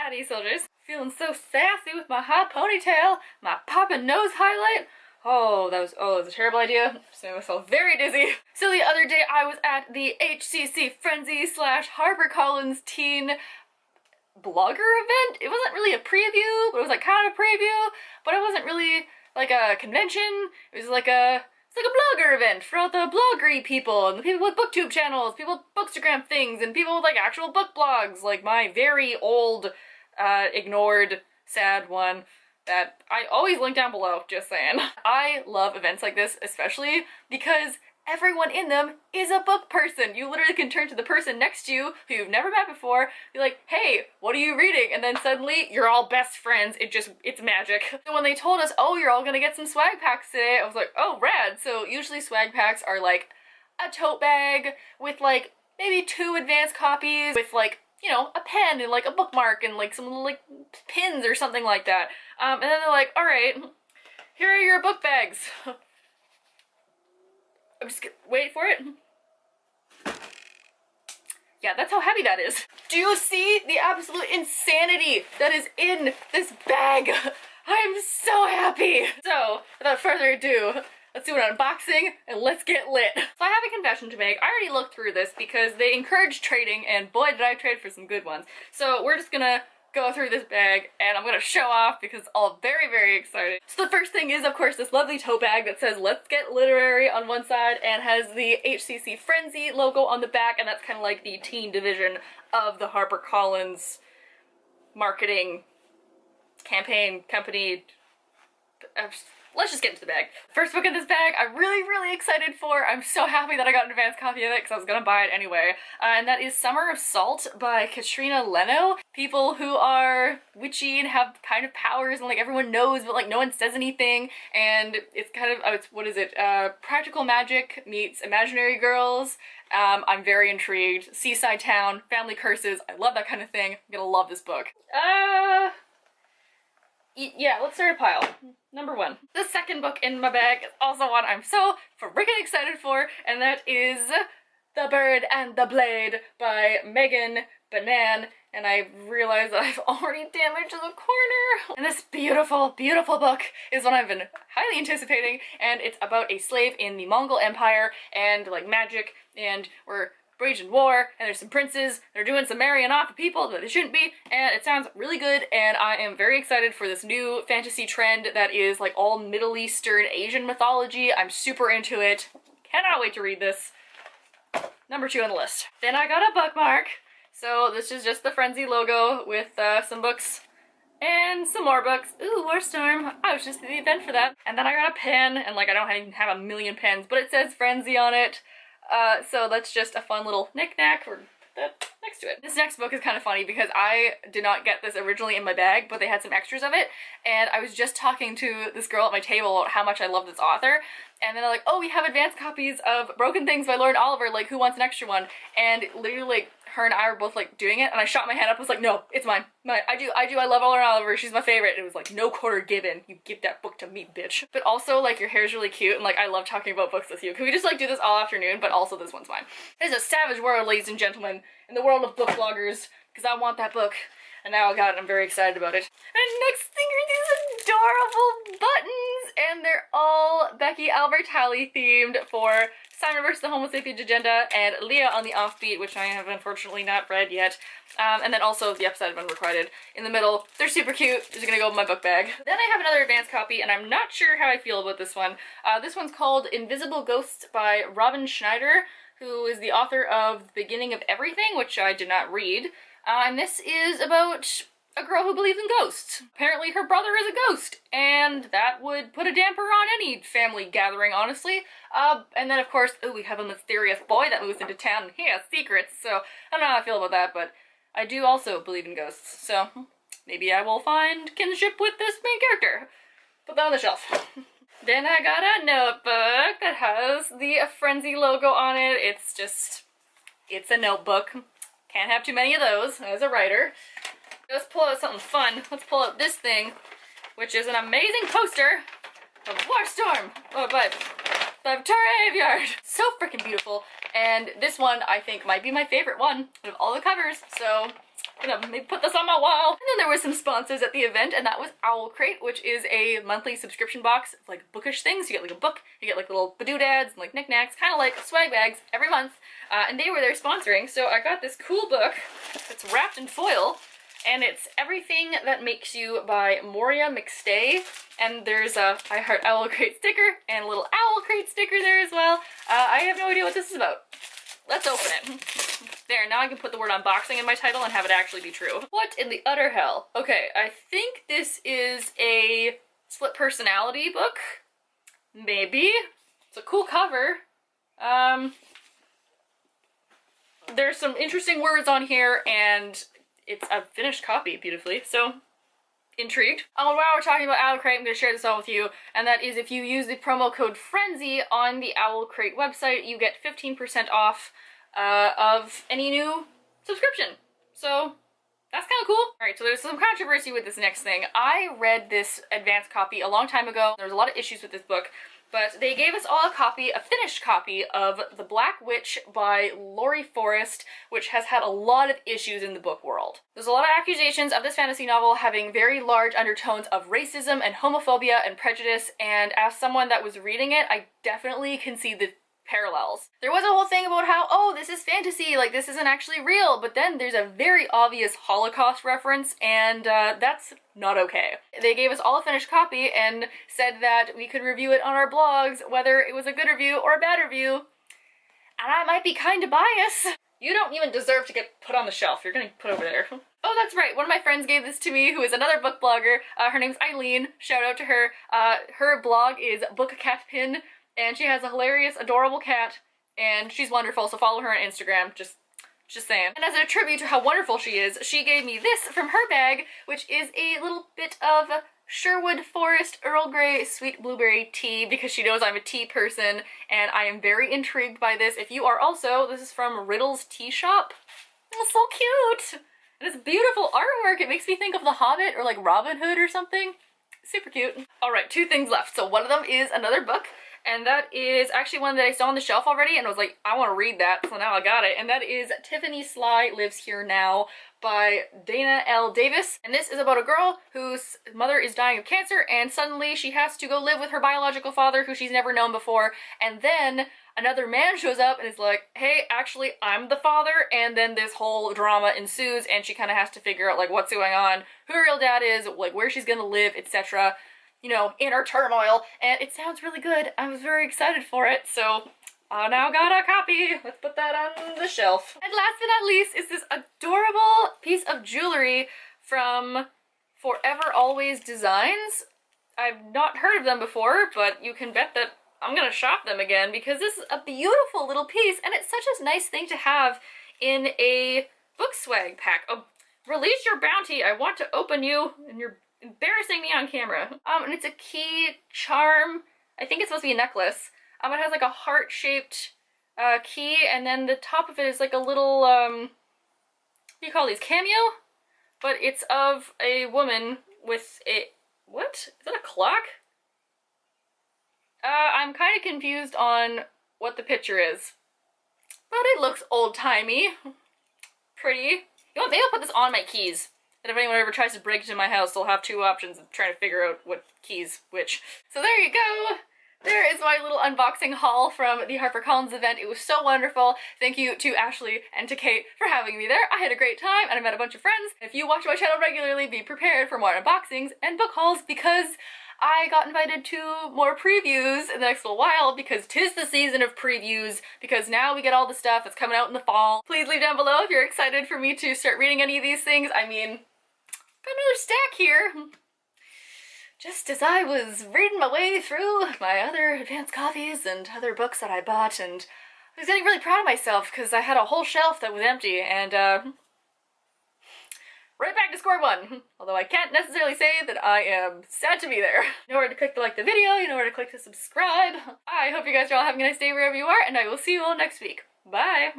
Howdy, soldiers. Feeling so sassy with my high ponytail, my poppin' nose highlight. Oh, that was a terrible idea. So I myself very dizzy. So the other day I was at the HCCFrenzy / HarperCollins teen blogger event. It wasn't really a preview, but it was like kind of a preview, but it wasn't really like a convention. It was like a blogger event for all the bloggery people and the people with booktube channels, people with bookstagram things, and people with like actual book blogs, like my very old, ignored, sad one that I always link down below, just saying. I love events like this, especially because everyone in them is a book person. You literally can turn to the person next to you who you've never met before, be like, hey, what are you reading? And then suddenly you're all best friends. It's magic. So when they told us, oh, you're all gonna get some swag packs today, I was like, oh, rad. So usually swag packs are like a tote bag with like maybe 2 advanced copies with like, you know, a pen and like a bookmark and like some little like pins or something like that. And then they're like, all right, here are your book bags. I'm just gonna wait for it. Yeah, that's how heavy that is. Do you see the absolute insanity that is in this bag? I am so happy. So, without further ado, let's do an unboxing and let's get lit. So I have a confession to make. I already looked through this because they encourage trading, and boy did I trade for some good ones. So we're just gonna go through this bag and I'm gonna show off because it's all very, very exciting. So the first thing is, of course, this lovely tote bag that says "Let's Get Literary" on one side and has the HCCFrenzy logo on the back, and that's kind of like the teen division of the HarperCollins marketing campaign company. Let's just get into the bag. First book in this bag I'm really, really excited for. I'm so happy that I got an advanced copy of it because I was gonna buy it anyway. And that is Summer of Salt by Katrina Leno. People who are witchy and have kind of powers and like everyone knows but like no one says anything. And it's kind of, what is it? Practical magic meets imaginary girls. I'm very intrigued. Seaside town, family curses. I love that kind of thing. I'm gonna love this book. Yeah, let's start a pile. Number 1. The second book in my bag is also one I'm so freaking excited for, and that is The Bird and the Blade by Megan Banan. And I realized that I've already damaged the corner. And this beautiful, beautiful book is one I've been highly anticipating, and it's about a slave in the Mongol Empire and like magic, and we're waging war, and there's some princes, they're doing some marrying off of people that they shouldn't be, and it sounds really good, and I am very excited for this new fantasy trend that is like all Middle Eastern Asian mythology. I'm super into it. Cannot wait to read this. Number 2 on the list. Then I got a bookmark. So this is just the Frenzy logo with some books and some more books. Ooh, Warstorm. I was just at the event for that. And then I got a pen, and like I don't even have a million pens, but it says Frenzy on it. So that's just a fun little knick-knack, or that next to it. This next book is kind of funny because I did not get this originally in my bag, but they had some extras of it, and I was just talking to this girl at my table about how much I love this author, and then they're like, oh, we have advanced copies of Broken Things by Lauren Oliver, like who wants an extra one? And literally like her and I were both like doing it, and I shot my hand up, was like, no, it's mine. I love Lauren Oliver, she's my favorite. It was like, no quarter given, you give that book to me, bitch. But also, like, your hair's really cute, and like, I love talking about books with you. Can we just like do this all afternoon? But also this one's mine. It is a savage world, ladies and gentlemen, in the world of book bloggers, because I want that book. And now I got it, I'm very excited about it. And next thing are these adorable buttons, and they're all Becky Albertalli themed for Simon vs. the Homo Sapiens Agenda and Leah on the Offbeat, which I have unfortunately not read yet. And then also the episode of Unrequited in the middle. They're super cute. Just gonna go in my book bag. Then I have another advanced copy, and I'm not sure how I feel about this one. This one's called Invisible Ghosts by Robin Schneider, who is the author of The Beginning of Everything, which I did not read. And this is about a girl who believes in ghosts. Apparently her brother is a ghost, and that would put a damper on any family gathering, honestly. And then of course, ooh, we have a mysterious boy that moves into town and he has secrets, so I don't know how I feel about that, but I do also believe in ghosts, so maybe I will find kinship with this main character. Put that on the shelf. Then I got a notebook that has the Frenzy logo on it. It's a notebook. Can't have too many of those as a writer. Let's pull out something fun. Let's pull out this thing, which is an amazing poster of Warstorm by Victoria Aveyard. So freaking beautiful. And this one I think might be my favorite one of all the covers. So Gonna maybe put this on my wall. And then there were some sponsors at the event, and that was Owl Crate, which is a monthly subscription box of like bookish things. You get like a book, you get like little badoodads and like knickknacks, kind of like swag bags every month. And they were there sponsoring, so I got this cool book that's wrapped in foil, and it's Everything That Makes You by Moria McStay. And there's a I Heart Owl Crate sticker and a little Owl Crate sticker there as well. I have no idea what this is about. Let's open it. There, now I can put the word unboxing in my title and have it actually be true. What in the utter hell? Okay, I think this is a split personality book. Maybe. It's a cool cover. There's some interesting words on here, and it's a finished copy beautifully, so intrigued. While we're talking about Owl Crate, I'm going to share this all with you, and that is if you use the promo code FRENZY on the Owl Crate website, you get 15% off of any new subscription. So that's kind of cool. Alright, so there's some controversy with this next thing. I read this advanced copy a long time ago. There was a lot of issues with this book, but they gave us all a copy, a finished copy of The Black Witch by Laurie Forrest, which has had a lot of issues in the book world. There's a lot of accusations of this fantasy novel having very large undertones of racism and homophobia and prejudice, and as someone that was reading it, I definitely can see the parallels. There was a whole thing about how, oh, this is fantasy, like this isn't actually real, but then there's a very obvious Holocaust reference, and that's not okay. They gave us all a finished copy and said that we could review it on our blogs, whether it was a good review or a bad review, and I might be kind of biased. You don't even deserve to get put on the shelf. You're getting put over there. Oh, that's right. One of my friends gave this to me, who is another book blogger. Her name's Eileen. Shout out to her. Her blog is Book a Cat Pin, and she has a hilarious, adorable cat, and she's wonderful, so follow her on Instagram, just saying. And as a tribute to how wonderful she is, she gave me this from her bag, which is a little bit of Sherwood Forest Earl Grey Sweet Blueberry tea, because she knows I'm a tea person, and I am very intrigued by this. If you are also, this is from Riddle's Tea Shop. Oh, so cute! And it's beautiful artwork. It makes me think of The Hobbit or like Robin Hood or something. Super cute. Alright, 2 things left. So one of them is another book, and that is actually one that I saw on the shelf already, and I was like, I want to read that, so now I got it. And that is Tiffany Sly Lives Here Now by Dana L. Davis. And this is about a girl whose mother is dying of cancer, and suddenly she has to go live with her biological father, who she's never known before, and then another man shows up and is like, hey, actually, I'm the father, and then this whole drama ensues, and she kind of has to figure out, like, what's going on, who her real dad is, like, where she's gonna live, etc., you know, inner turmoil, and it sounds really good. I was very excited for it, so I now got a copy. Let's put that on the shelf. And last but not least is this adorable piece of jewelry from Forever Always Designs. I've not heard of them before, but you can bet that I'm gonna shop them again, because this is a beautiful little piece, and it's such a nice thing to have in a book swag pack. Oh, release your bounty. I want to open you, and you're embarrassing me on camera. And it's a key charm. I think it's supposed to be a necklace. It has like a heart-shaped key, and then the top of it is like a little, what do you call these, cameo? But it's of a woman with a, what? Is that a clock? I'm kind of confused on what the picture is. But it looks old-timey. Pretty. You know what, maybe I'll put this on my keys. And if anyone ever tries to break into my house, they'll have 2 options of trying to figure out what keys which. So there you go! There is my little unboxing haul from the HarperCollins event. It was so wonderful. Thank you to Ashley and to Kate for having me there. I had a great time, and I met a bunch of friends. If you watch my channel regularly, be prepared for more unboxings and book hauls, because I got invited to more previews in the next little while, because 'tis the season of previews, because now we get all the stuff that's coming out in the fall. Please leave down below if you're excited for me to start reading any of these things. I mean, got another stack here. Just as I was reading my way through my other advanced copies and other books that I bought, and I was getting really proud of myself because I had a whole shelf that was empty, and right back to square one. Although I can't necessarily say that I am sad to be there. You know where to click to like the video, you know where to click to subscribe. I hope you guys are all having a nice day wherever you are, and I will see you all next week. Bye!